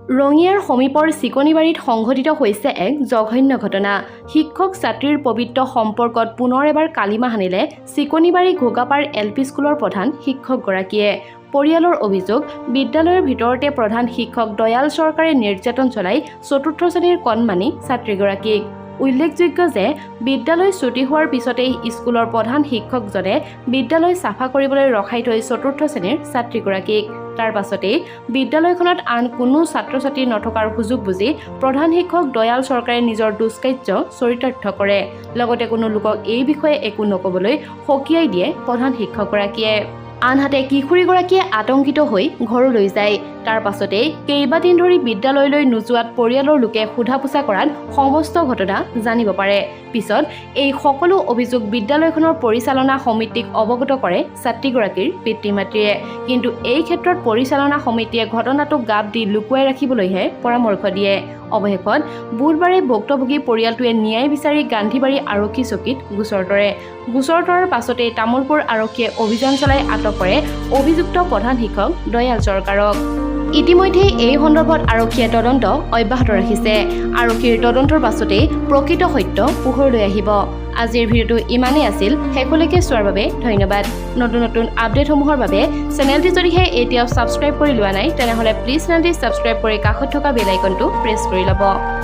ৰঙিয়াৰ সমীপৰ চিকনিবাৰীত সংঘটিত হৈছে এক জঘন্য ঘটনা। শিক্ষক ছাত্ৰীৰ পবিত্ৰ সম্পৰ্কত পুনৰ এবাৰ কালিমা সানিলে চিকনিবাৰী ঘোগাপাৰ LP স্কুলৰ প্ৰধান শিক্ষকগৰাকীয়ে। পৰিয়ালৰ অভিযোগ, বিদ্যালয়ৰ ভিতৰতে প্ৰধান শিক্ষক দয়াল চৰকাৰে নিৰ্যাতন চলাই ৪ৰ্থ শ্ৰেণীৰ কণমানি ছাত্ৰীগৰাকীক। উল্লেখযোগ্য যে বিদ্যালয় ছুটি হোৱাৰ পিছতেই স্কুলৰ প্ৰধান শিক্ষকজনে বিদ্যালয় চাফা কৰিবলৈ ৰখাই থৈ ৪ৰ্থ শ্ৰেণীৰ ছাত্ৰীগৰাকীক। তাৰ পাছতেই বিদ্যালয়খনত আন কোনো ছাত্ৰ ছাত্ৰী নথকাৰ সুযোগ বুজি প্ৰধান শিক্ষক দয়াল চৰকাৰে নিজৰ দুষ্কাৰ্য চৰিতাৰ্থ কৰে। লগতে কোনো লোকক এই বিষয়ে একো নকবলৈ সকীয়াই দিয়ে প্ৰধান শিক্ষকগৰাকীয়ে। আনহাতে কিশোৰীগৰাকীয়ে আতংকিত হৈ ঘৰলৈ যায়। তাৰ পাছতেই কেইবাদিন ধৰি বিদ্যালয়লৈ নোযোৱাত পৰিয়ালৰ লোকে সোধা পোছা কৰাত সমস্ত ঘটনা জানিব পাৰে। পিছত এই সকলো অভিযোগ বিদ্যালয়খনৰ পৰিচালনা সমিতিক অৱগত কৰে ছাত্ৰীগৰাকীৰ পিতৃ মাতৃয়ে। কিন্তু এই ক্ষেত্ৰত পৰিচালনা সমিতিয়ে ঘটনাটোক গাপ দি লুকুৱাই ৰাখিবলৈহে পৰামৰ্শ দিয়ে। অৱশেষত বুধবাৰে ভুক্তভোগী পৰিয়ালটোৱে ন্যায় বিচাৰি গান্ধীবাৰী আৰক্ষী চকীত গোচৰ তৰে। গোচৰ তৰাৰ পাছতেই তামোলপুৰ আৰক্ষীয়ে অভিযান চলাই আটক কৰে অভিযুক্ত প্ৰধান শিক্ষক দয়াল চৰকাৰক। ইতিমধ্যে এই সন্দৰ্ভত আৰক্ষীয়ে তদন্ত অব্যাহত ৰাখিছে। আৰক্ষীৰ তদন্তৰ পাছতেই প্ৰকৃত সত্য পোহৰলৈ আহিব। আজিৰ ভিডিঅ'টো ইমানেই আছিল। শেষলৈকে চোৱাৰ বাবে ধন্যবাদ। নতুন নতুন আপডেটসমূহৰ বাবে চেনেলটি যদিহে এতিয়াও ছাবস্ক্ৰাইব কৰি লোৱা নাই তেনেহ'লে প্লিজ চেনেলটি ছাবস্ক্ৰাইব কৰি কাষত থকা বেল আইকনটো প্ৰেছ কৰি ল'ব।